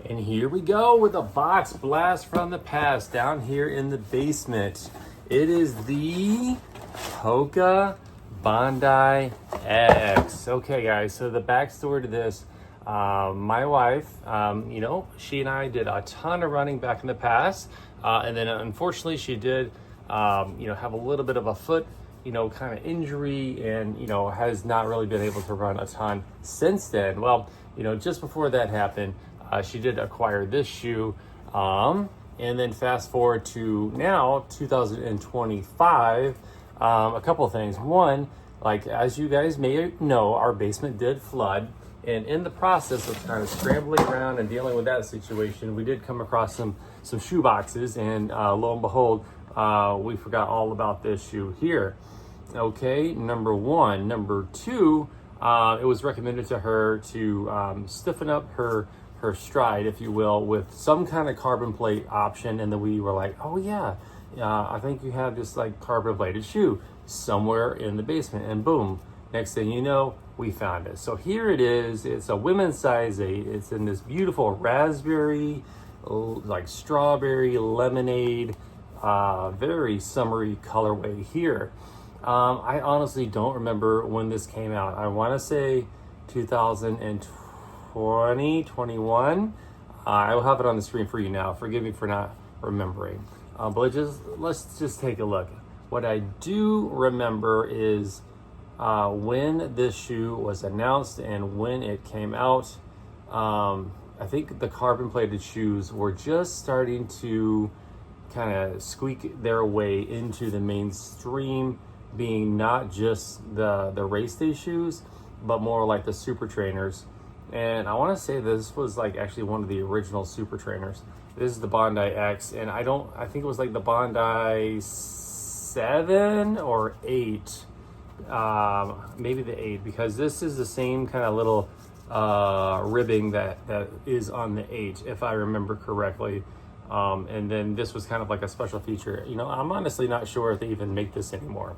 And here we go with a box blast from the past down here in the basement. It is the HOKA Bondi X. Okay, guys, so the backstory to this, my wife, she and I did a ton of running back in the past. And then unfortunately she did, have a little bit of a foot, kind of injury and, has not really been able to run a ton since then. Well, just before that happened, she did acquire this shoe. And then fast forward to now, 2025, a couple of things. One, like as you guys may know, our basement did flood. And in the process of kind of scrambling around and dealing with that situation, we did come across some shoe boxes. And lo and behold, we forgot all about this shoe here. Okay, number one. Number two, it was recommended to her to stiffen up her stride, if you will, with some kind of carbon plate option. And then we were like, oh yeah, I think you have this like carbon plated shoe somewhere in the basement. And boom, next thing you know, we found it. So here it is. It's a women's size 8. It's in this beautiful raspberry, like strawberry lemonade, very summery colorway here. I honestly don't remember when this came out. I want to say 2021. I will have it on the screen for you now. Forgive me for not remembering. But let's just take a look. What I do remember is when this shoe was announced and when it came out. I think the carbon plated shoes were just starting to kind of squeak their way into the mainstream, being not just the race day shoes, but more like the super trainers. And I want to say this was like actually one of the original super trainers. This is the Bondi X, and I think it was like the Bondi 7 or 8, maybe the 8, because this is the same kind of little ribbing that is on the 8, if I remember correctly. And then this was kind of like a special feature. I'm honestly not sure if they even make this anymore.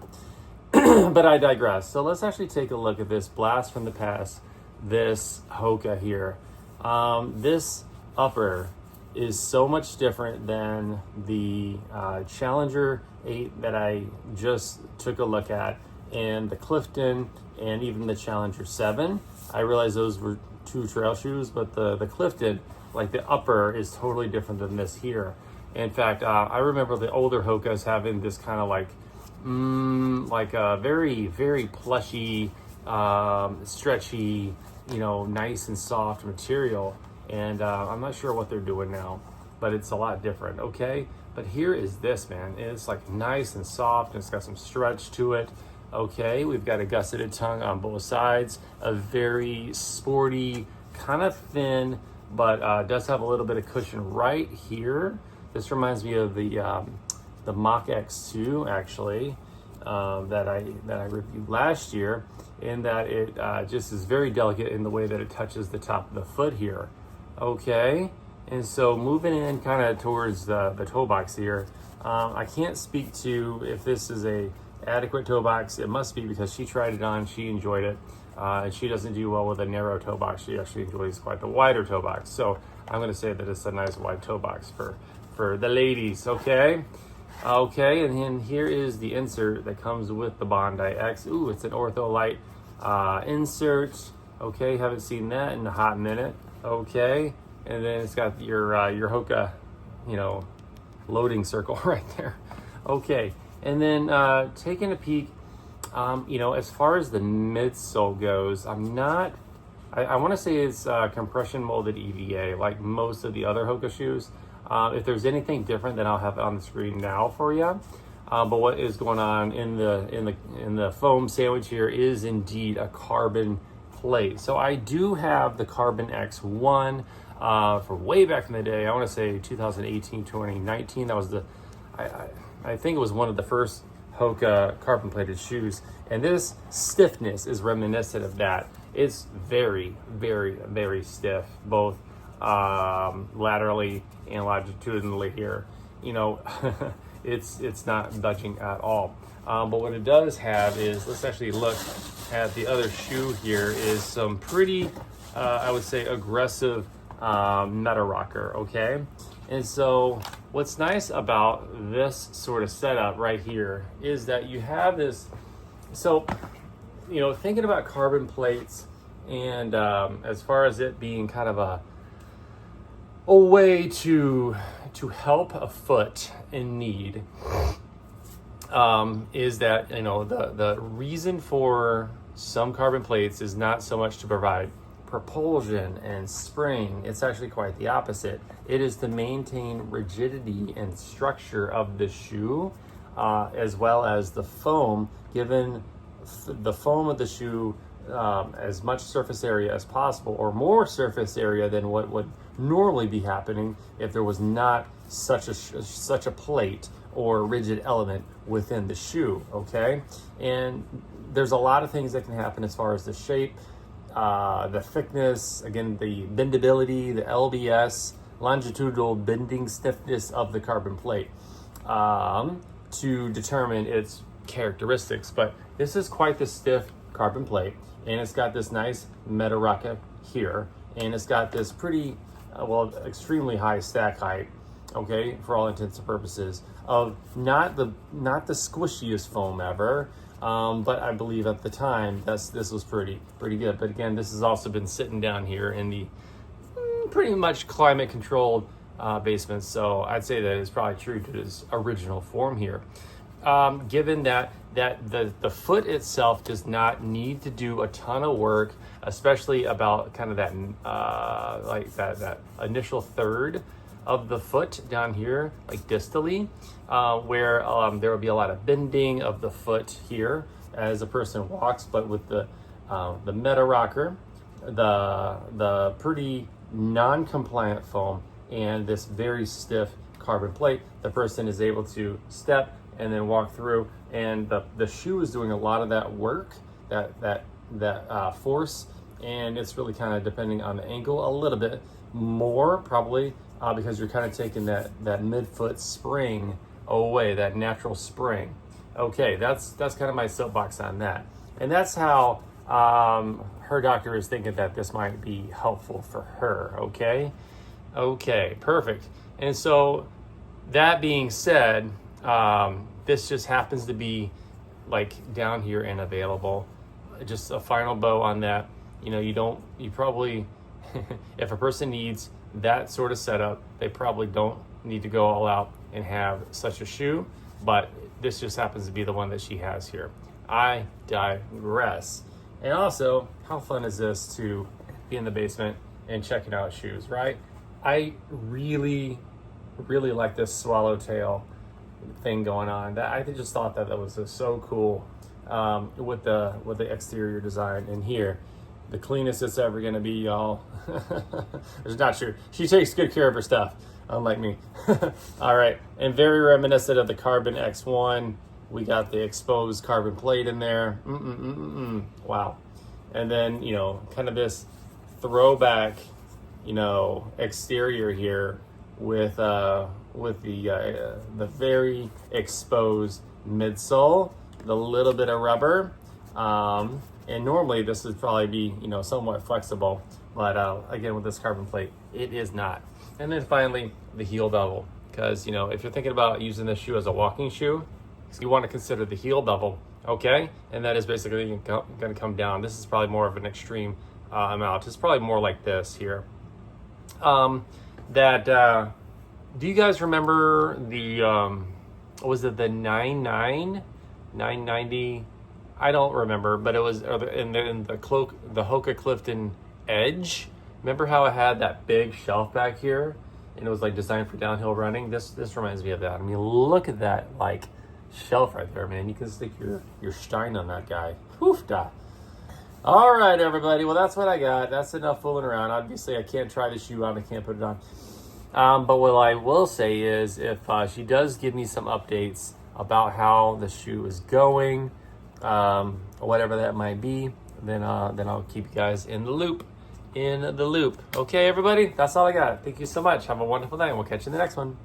But I digress. So let's actually take a look at this blast from the past, this HOKA here. This upper is so much different than the Challenger 8 that I just took a look at, and the Clifton, and even the Challenger 7. I realized those were two trail shoes, but the Clifton, like the upper, is totally different than this here. In fact, I remember the older HOKAs having this kind of like a very, very plushy, stretchy, nice and soft material. And I'm not sure what they're doing now, but it's a lot different. Okay, but here is this, man. It's like nice and soft, and it's got some stretch to it. Okay, we've got a gusseted tongue on both sides, a very sporty, kind of thin, but does have a little bit of cushion right here. This reminds me of the Mach X2, actually, that I reviewed last year, in that it just is very delicate in the way that it touches the top of the foot here. Okay, and so moving in kind of towards the toe box here, I can't speak to if this is a adequate toe box. It must be, because she tried it on, she enjoyed it. And she doesn't do well with a narrow toe box. She actually enjoys quite the wider toe box. So I'm going to say that it's a nice wide toe box for the ladies. Okay, and then here is the insert that comes with the Bondi X. Ooh, it's an ortholite insert. Okay, haven't seen that in a hot minute. Okay, and then it's got your HOKA, loading circle right there. Okay, and then taking a peek. As far as the midsole goes, I want to say it's compression molded EVA, like most of the other HOKA shoes. If there's anything different, then I'll have it on the screen now for you. But what is going on in the foam sandwich here is indeed a carbon plate. So I do have the Carbon X1 from way back in the day. I want to say 2018, 2019. That was I think it was one of the first HOKA carbon plated shoes, and this stiffness is reminiscent of that. It's very, very, very stiff, both laterally and longitudinally here. It's not budging at all. But what it does have is, let's actually look at the other shoe here, is some pretty, I would say, aggressive meta rocker, okay? And so what's nice about this sort of setup right here is that you have this, so, you know, thinking about carbon plates and as far as it being kind of a way to help a foot in need, is that, you know, the reason for some carbon plates is not so much to provide propulsion and spring. It's actually quite the opposite. It is to maintain rigidity and structure of the shoe, as well as the foam, given the foam of the shoe as much surface area as possible, or more surface area than what would normally be happening if there was not such a plate or rigid element within the shoe, okay? And there's a lot of things that can happen as far as the shape, the thickness, again, the bendability, the LBS, longitudinal bending stiffness of the carbon plate, to determine its characteristics. But this is quite the stiff carbon plate, and it's got this nice meta rocker here, and it's got this pretty, extremely high stack height, okay, for all intents and purposes, of not the squishiest foam ever, but I believe at the time this was pretty good. But again, this has also been sitting down here in the pretty much climate controlled basement, so I'd say that it's probably true to its original form here. Given that the foot itself does not need to do a ton of work, especially about kind of that that initial third of the foot down here, like distally, where there will be a lot of bending of the foot here as a person walks. But with the meta rocker, the pretty non-compliant foam, and this very stiff carbon plate, the person is able to step and then walk through, and the shoe is doing a lot of that work, that force, and it's really kind of depending on the ankle a little bit more probably, because you're kind of taking that midfoot spring away, that natural spring. Okay, that's kind of my soapbox on that, and that's how her doctor is thinking that this might be helpful for her. Okay, perfect. And so that being said, this just happens to be like down here and available. Just a final bow on that. You know, you probably, if a person needs that sort of setup, they probably don't need to go all out and have such a shoe, but this just happens to be the one that she has here. I digress. And also, how fun is this to be in the basement and checking out shoes, right? I really like this swallowtail thing going on. That I just thought that was just so cool, with the exterior design. And here, the cleanest it's ever gonna be, y'all. It's not true. She takes good care of her stuff, unlike me. All right, and very reminiscent of the Carbon X1. We got the exposed carbon plate in there. Wow. And then, you know, kind of this throwback, you know, exterior here with the very exposed midsole, the little bit of rubber, and normally this would probably be, you know, somewhat flexible, but again, with this carbon plate, it is not. And then finally, the heel bevel, because, you know, if you're thinking about using this shoe as a walking shoe, you want to consider the heel bevel, okay? And that is basically going to come down. This is probably more of an extreme amount. It's probably more like this here. Do you guys remember the, was it the 990? I don't remember, but it was in the HOKA Clifton Edge. Remember how it had that big shelf back here, and it was like designed for downhill running? This reminds me of that. I mean, look at that like shelf right there, man. You can stick your stein on that guy. Oof da. All right, everybody. Well, that's what I got. That's enough fooling around. Obviously, I can't try the shoe on. I can't put it on. But what I will say is, if she does give me some updates about how the shoe is going, whatever that might be, then I'll keep you guys in the loop. Okay, everybody, that's all I got. Thank you so much. Have a wonderful night, and we'll catch you in the next one.